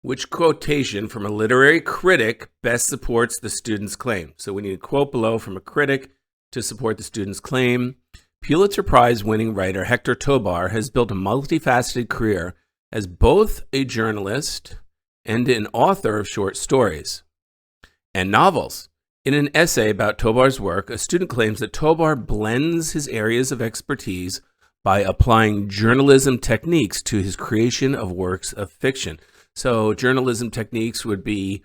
Which quotation from a literary critic best supports the student's claim? So we need a quote below from a critic to support the student's claim. Pulitzer Prize winning writer Hector Tobar has built a multifaceted career as both a journalist and an author of short stories and novels. In an essay about Tobar's work, a student claims that Tobar blends his areas of expertise by applying journalism techniques to his creation of works of fiction. So journalism techniques would be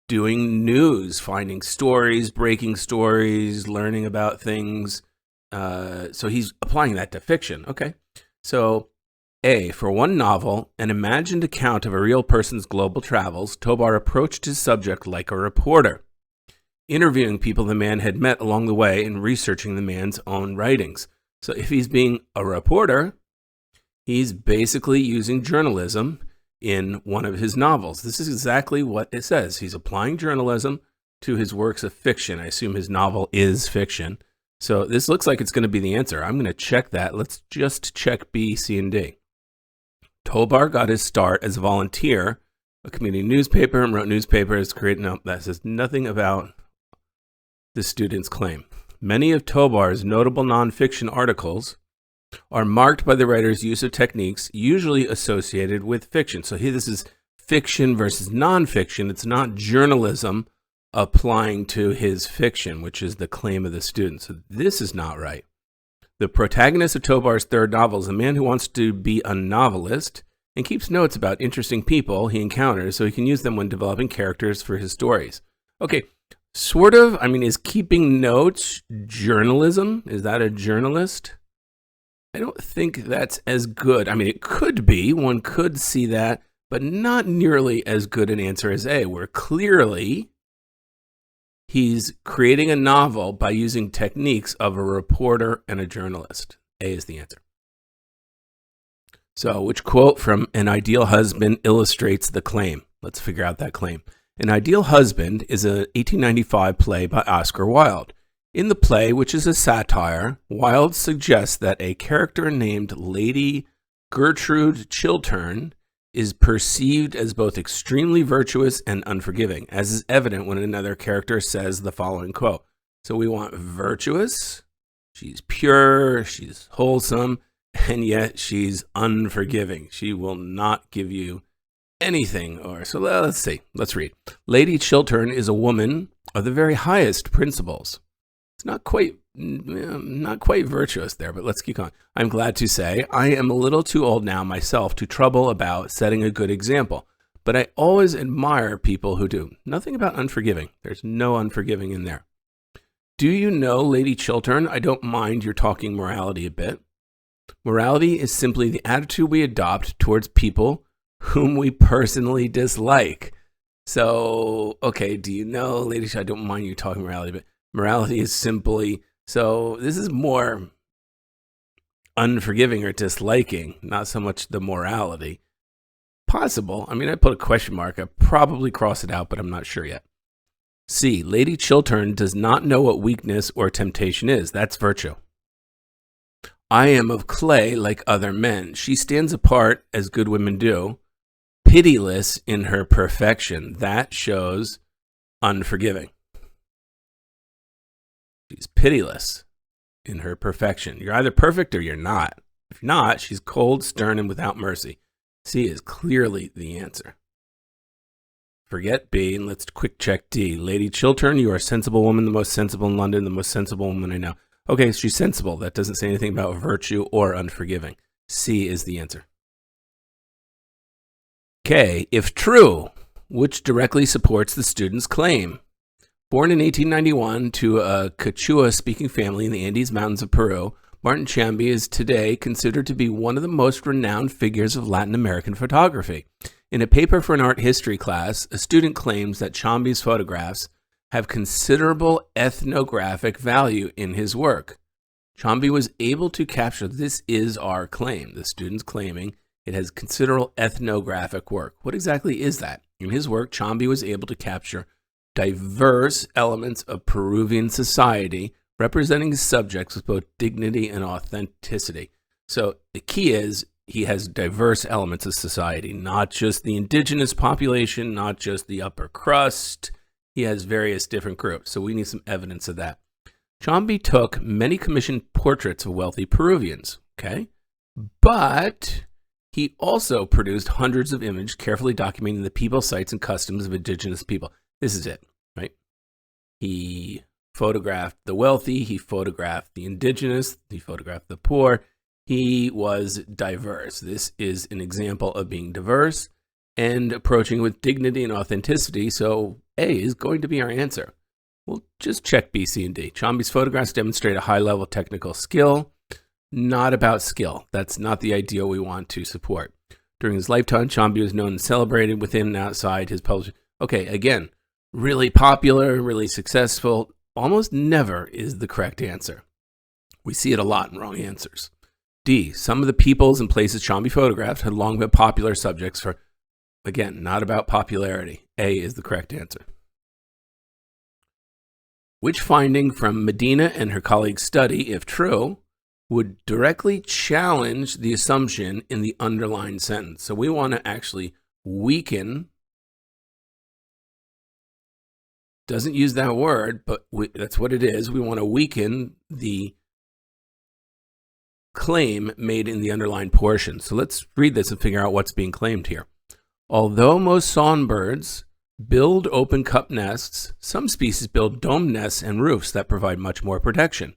doing news, finding stories, breaking stories, learning about things. So he's applying that to fiction. Okay. So A, for one novel, an imagined account of a real person's global travels, Tobar approached his subject like a reporter, interviewing people the man had met along the way and researching the man's own writings. So if he's being a reporter, he's basically using journalism in one of his novels. This is exactly what it says. He's applying journalism to his works of fiction. I assume his novel is fiction. So this looks like it's going to be the answer. I'm going to check that. Let's just check B, C, and D. Tobar got his start as a volunteer, a community newspaper, and wrote newspapers. No, that says nothing about the student's claim. Many of Tobar's notable nonfiction articles are marked by the writer's use of techniques usually associated with fiction. So here, this is fiction versus nonfiction. It's not journalism applying to his fiction, which is the claim of the student. So this is not right. The protagonist of Tobar's third novel is a man who wants to be a novelist and keeps notes about interesting people he encounters so he can use them when developing characters for his stories. Okay, sort of. I mean, is keeping notes journalism? Is that a journalist? I don't think that's as good. I mean, it could be. One could see that, but not nearly as good an answer as A, where clearly he's creating a novel by using techniques of a reporter and a journalist. A is the answer. So, which quote from An Ideal Husband illustrates the claim? Let's figure out that claim. An Ideal Husband is an 1895 play by Oscar Wilde. In the play, which is a satire, Wilde suggests that a character named Lady Gertrude Chiltern is perceived as both extremely virtuous and unforgiving, as is evident when another character says the following quote. So we want virtuous, she's pure, she's wholesome, and yet she's unforgiving. She will not give you anything. So let's see. Let's read. Lady Chiltern is a woman of the very highest principles. It's not quite virtuous there, but let's keep going. I'm glad to say I am a little too old now myself to trouble about setting a good example, but I always admire people who do. Nothing about unforgiving. There's no unforgiving in there. Do you know, Lady Chiltern, I don't mind your talking morality a bit. Morality is simply the attitude we adopt towards people whom we personally dislike. So, okay, do you know, Lady Chiltern, I don't mind you talking morality a bit. Morality is simply, so this is more unforgiving or disliking, not so much the morality. Possible. I mean, I put a question mark. I probably cross it out, but I'm not sure yet. C, Lady Chiltern does not know what weakness or temptation is. That's virtue. I am of clay like other men. She stands apart as good women do, pitiless in her perfection. That shows unforgiving. She's pitiless in her perfection. You're either perfect or you're not. If not, she's cold, stern, and without mercy. C is clearly the answer. Forget B, and let's quick check D. Lady Chiltern, you are a sensible woman, the most sensible in London, the most sensible woman I know. Okay, she's sensible. That doesn't say anything about virtue or unforgiving. C is the answer. K, if true, which directly supports the student's claim? Born in 1891 to a Quechua-speaking family in the Andes Mountains of Peru, Martin Chamby is today considered to be one of the most renowned figures of Latin American photography. In a paper for an art history class, a student claims that Chamby's photographs have considerable ethnographic value in his work. Chamby was able to capture, this is our claim, the student's claiming it has considerable ethnographic work. What exactly is that? In his work, Chamby was able to capture diverse elements of Peruvian society, representing subjects with both dignity and authenticity. So the key is he has diverse elements of society, not just the indigenous population, not just the upper crust. He has various different groups. So we need some evidence of that. Chomby took many commissioned portraits of wealthy Peruvians, okay? But he also produced hundreds of images carefully documenting the people, sites, and customs of indigenous people. This is it, right? He photographed the wealthy, he photographed the indigenous, he photographed the poor. He was diverse. This is an example of being diverse and approaching with dignity and authenticity. So A is going to be our answer. We'll just check B, C, and D. Chomby's photographs demonstrate a high level of technical skill. Not about skill. That's not the ideal we want to support. During his lifetime, Chomby was known and celebrated within and outside his publishing. Okay, again, really popular, really successful. Almost never is the correct answer. We see it a lot in wrong answers. D, some of the peoples and places Chomby photographed had long been popular subjects for, again, not about popularity. A is the correct answer. Which finding from Medina and her colleagues' study, if true, would directly challenge the assumption in the underlined sentence? So we want to actually weaken, doesn't use that word, but that's what it is. We want to weaken the claim made in the underlined portion. So let's read this and figure out what's being claimed here. Although most songbirds build open cup nests, some species build dome nests and roofs that provide much more protection.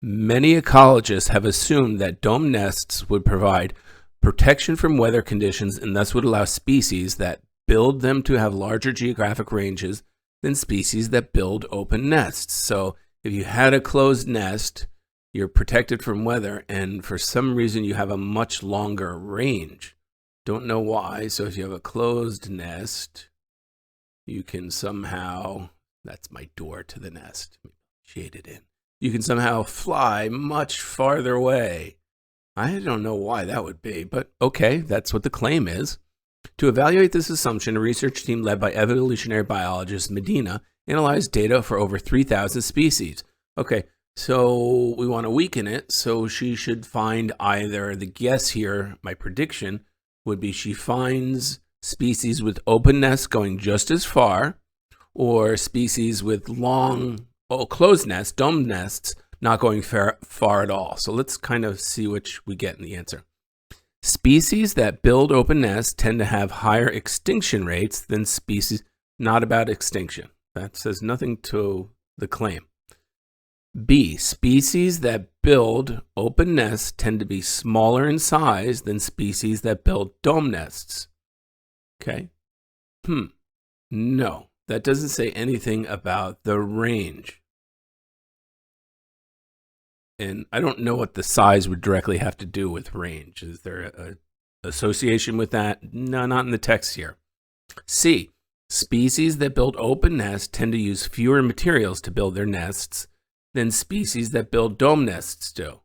Many ecologists have assumed that dome nests would provide protection from weather conditions and thus would allow species that build them to have larger geographic ranges than species that build open nests. So if you had a closed nest, you're protected from weather, and for some reason you have a much longer range. Don't know why. So if you have a closed nest, you can somehow, that's my door to the nest, shade it in. You can somehow fly much farther away. I don't know why that would be, but okay, that's what the claim is. To evaluate this assumption, a research team led by evolutionary biologist Medina analyzed data for over 3,000 species. Okay, so we want to weaken it, so she should find either, the guess here, my prediction, would be she finds species with open nests going just as far, or species with long, closed nests, dome nests, not going far at all. So let's kind of see which we get in the answer. Species that build open nests tend to have higher extinction rates than species not about extinction. That says nothing to the claim. B, species that build open nests tend to be smaller in size than species that build dome nests. Okay. No, that doesn't say anything about the range. And I don't know what the size would directly have to do with range. Is there an association with that? No, not in the text here. C, species that build open nests tend to use fewer materials to build their nests than species that build dome nests do.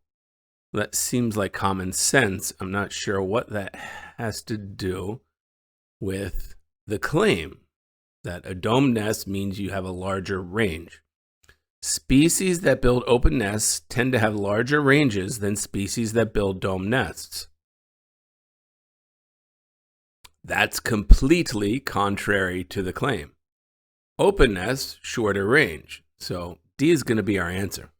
That seems like common sense. I'm not sure what that has to do with the claim that a dome nest means you have a larger range. Species that build open nests tend to have larger ranges than species that build dome nests. That's completely contrary to the claim. Open nests, shorter range. So D is going to be our answer.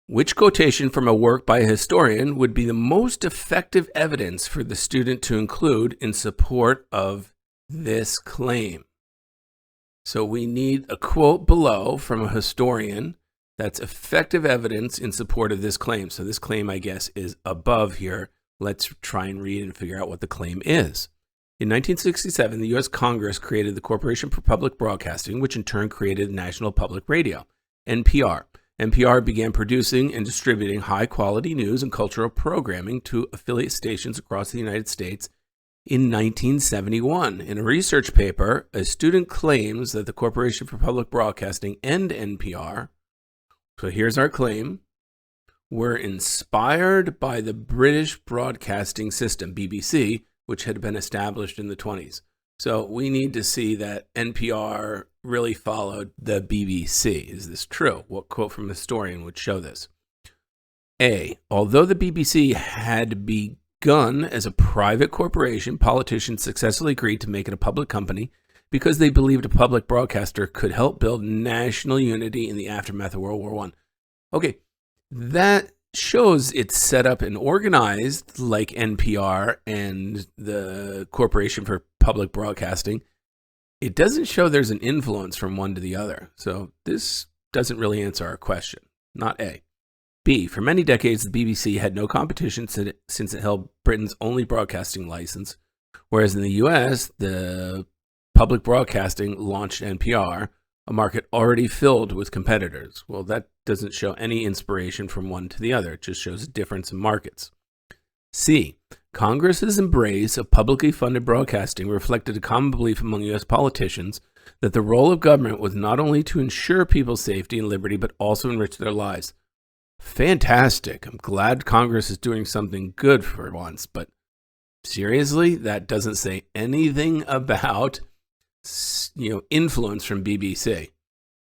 Which quotation from a work by a historian would be the most effective evidence for the student to include in support of this claim? So we need a quote below from a historian that's effective evidence in support of this claim. So this claim, I guess, is above here. Let's try and read and figure out what the claim is. In 1967, the U.S. Congress created the Corporation for Public Broadcasting, which in turn created National Public Radio, NPR. NPR began producing and distributing high-quality news and cultural programming to affiliate stations across the United States in 1971. In a research paper, a student claims that the Corporation for Public Broadcasting and NPR, so here's our claim, were inspired by the British Broadcasting System, BBC, which had been established in the 20s. So we need to see that NPR really followed the BBC. Is this true? What quote from a historian would show this? A, although the BBC had begun as a private corporation, politicians successfully agreed to make it a public company because they believed a public broadcaster could help build national unity in the aftermath of World War I. Okay, that shows it's set up and organized like NPR and the Corporation for Public Broadcasting. It doesn't show there's an influence from one to the other. So this doesn't really answer our question. Not A. B, for many decades, the BBC had no competition since it held Britain's only broadcasting license, whereas in the US, the public broadcasting launched NPR, a market already filled with competitors. Well, that doesn't show any inspiration from one to the other. It just shows a difference in markets. C, Congress's embrace of publicly funded broadcasting reflected a common belief among U.S. politicians that the role of government was not only to ensure people's safety and liberty, but also enrich their lives. Fantastic. I'm glad Congress is doing something good for once, but seriously, that doesn't say anything about influence from BBC.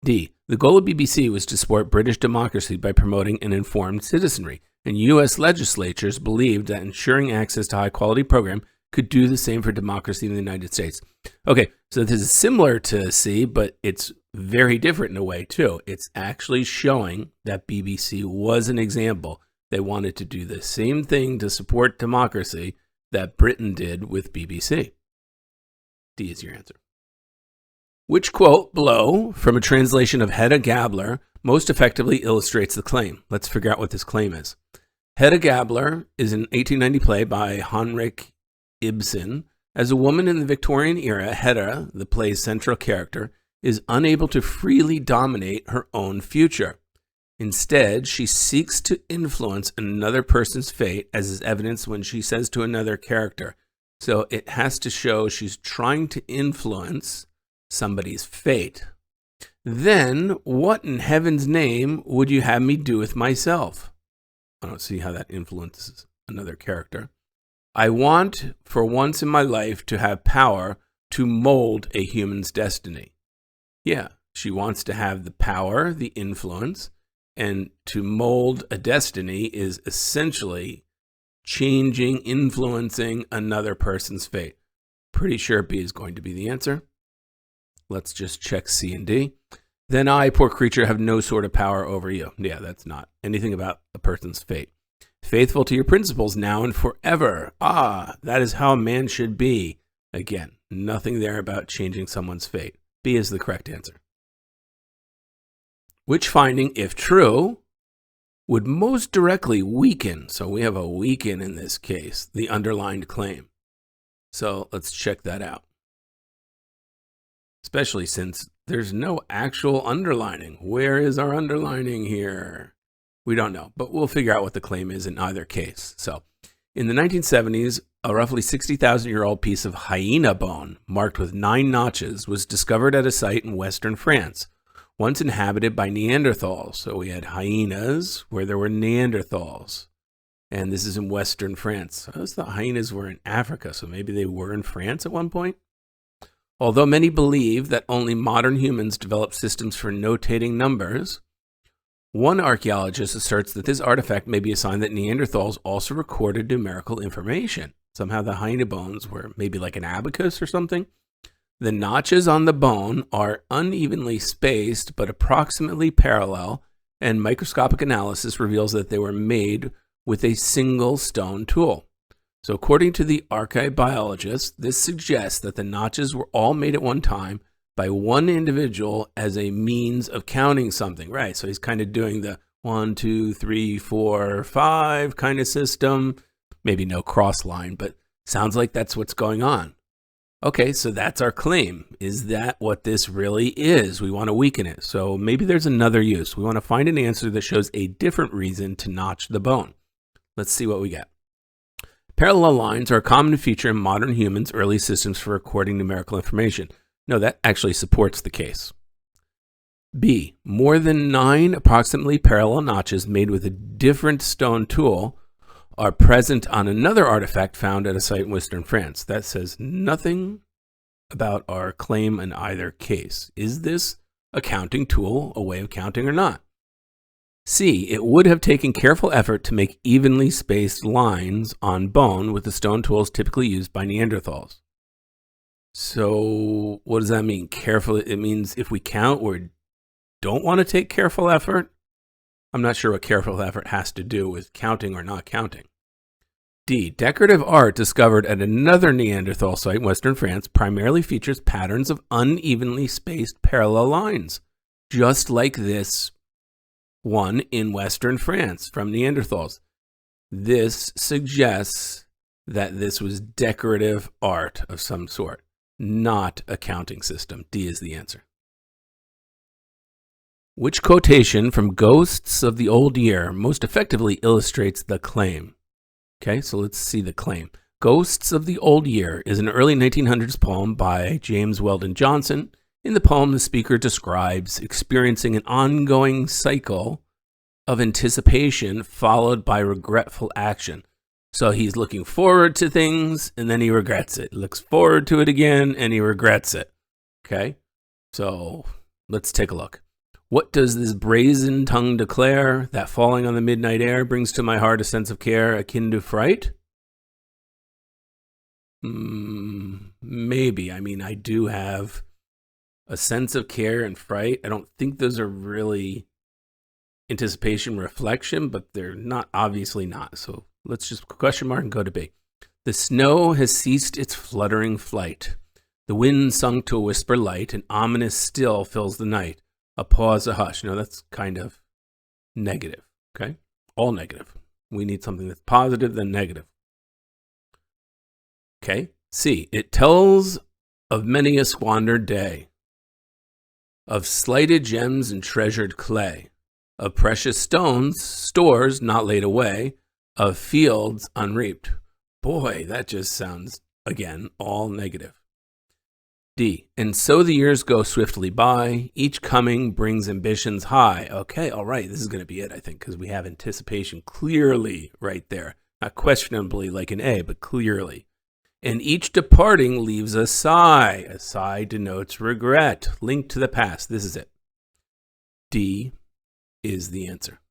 D, the goal of BBC was to support British democracy by promoting an informed citizenry, and U.S. legislatures believed that ensuring access to high-quality program could do the same for democracy in the United States. Okay, so this is similar to C, but it's very different in a way, too. It's actually showing that BBC was an example. They wanted to do the same thing to support democracy that Britain did with BBC. D is your answer. Which quote below from a translation of Hedda Gabler most effectively illustrates the claim? Let's figure out what this claim is. Hedda Gabler is an 1890 play by Henrik Ibsen. As a woman in the Victorian era, Hedda, the play's central character, is unable to freely dominate her own future. Instead, she seeks to influence another person's fate, as is evidenced when she says to another character. So it has to show she's trying to influence somebody's fate. Then, what in heaven's name would you have me do with myself? I don't see how that influences another character. I want, for once in my life, to have power to mold a human's destiny. Yeah, she wants to have the power, the influence, and to mold a destiny is essentially changing, influencing another person's fate. Pretty sure B is going to be the answer. Let's just check C and D. Then I, poor creature, have no sort of power over you. Yeah, that's not anything about a person's fate. Faithful to your principles now and forever. Ah, that is how a man should be. Again, nothing there about changing someone's fate. B is the correct answer. Which finding, if true, would most directly weaken, so we have a weaken in this case, the underlined claim. So let's check that out. Especially since there's no actual underlining. Where is our underlining here? We don't know, but we'll figure out what the claim is in either case. So, in the 1970s, a roughly 60,000-year-old piece of hyena bone marked with 9 notches was discovered at a site in western France, once inhabited by Neanderthals. So we had hyenas where there were Neanderthals. And this is in western France. I always thought hyenas were in Africa, so maybe they were in France at one point. Although many believe that only modern humans developed systems for notating numbers, one archaeologist asserts that this artifact may be a sign that Neanderthals also recorded numerical information. Somehow the hyena bones were maybe like an abacus or something. The notches on the bone are unevenly spaced but approximately parallel, and microscopic analysis reveals that they were made with a single stone tool. So according to the archaeobiologist, this suggests that the notches were all made at one time by one individual as a means of counting something, right? So he's kind of doing the 1, 2, 3, 4, 5 kind of system. Maybe no cross line, but sounds like that's what's going on. Okay, so that's our claim. Is that what this really is? We want to weaken it. So maybe there's another use. We want to find an answer that shows a different reason to notch the bone. Let's see what we get. Parallel lines are a common feature in modern humans' early systems for recording numerical information. No, that actually supports the case. B, more than 9 approximately parallel notches made with a different stone tool are present on another artifact found at a site in western France. That says nothing about our claim in either case. Is this a counting tool, a way of counting or not? C, it would have taken careful effort to make evenly spaced lines on bone with the stone tools typically used by Neanderthals. So what does that mean? Careful, it means if we count or don't want to take careful effort? I'm not sure what careful effort has to do with counting or not counting. D, decorative art discovered at another Neanderthal site in Western France primarily features patterns of unevenly spaced parallel lines, just like this one in Western France from Neanderthals. This suggests that this was decorative art of some sort, not a counting system. D is the answer. Which quotation from Ghosts of the Old Year most effectively illustrates the claim? Okay, so let's see the claim. Ghosts of the Old Year is an early 1900s poem by James Weldon Johnson. In the poem, the speaker describes experiencing an ongoing cycle of anticipation followed by regretful action. So he's looking forward to things and then he regrets it. Looks forward to it again and he regrets it. Okay, so let's take a look. What does this brazen tongue declare? That falling on the midnight air brings to my heart a sense of care akin to fright? Maybe. I mean, I do have a sense of care and fright. I don't think those are really anticipation reflection, but they're not, obviously not. So let's just question mark and go to B. The snow has ceased its fluttering flight. The wind sunk to a whisper light, and ominous still fills the night. A pause, a hush. No, that's kind of negative, okay? All negative. We need something that's positive than negative. Okay, C. It tells of many a squandered day, of slighted gems and treasured clay, of precious stones, stores not laid away, of fields unreaped. Boy, that just sounds, again, all negative. D, and so the years go swiftly by, each coming brings ambitions high. Okay, all right, this is going to be it, I think, because we have anticipation clearly right there. Not questionably like an A, but clearly. And each departing leaves a sigh. A sigh denotes regret, linked to the past. This is it. D is the answer.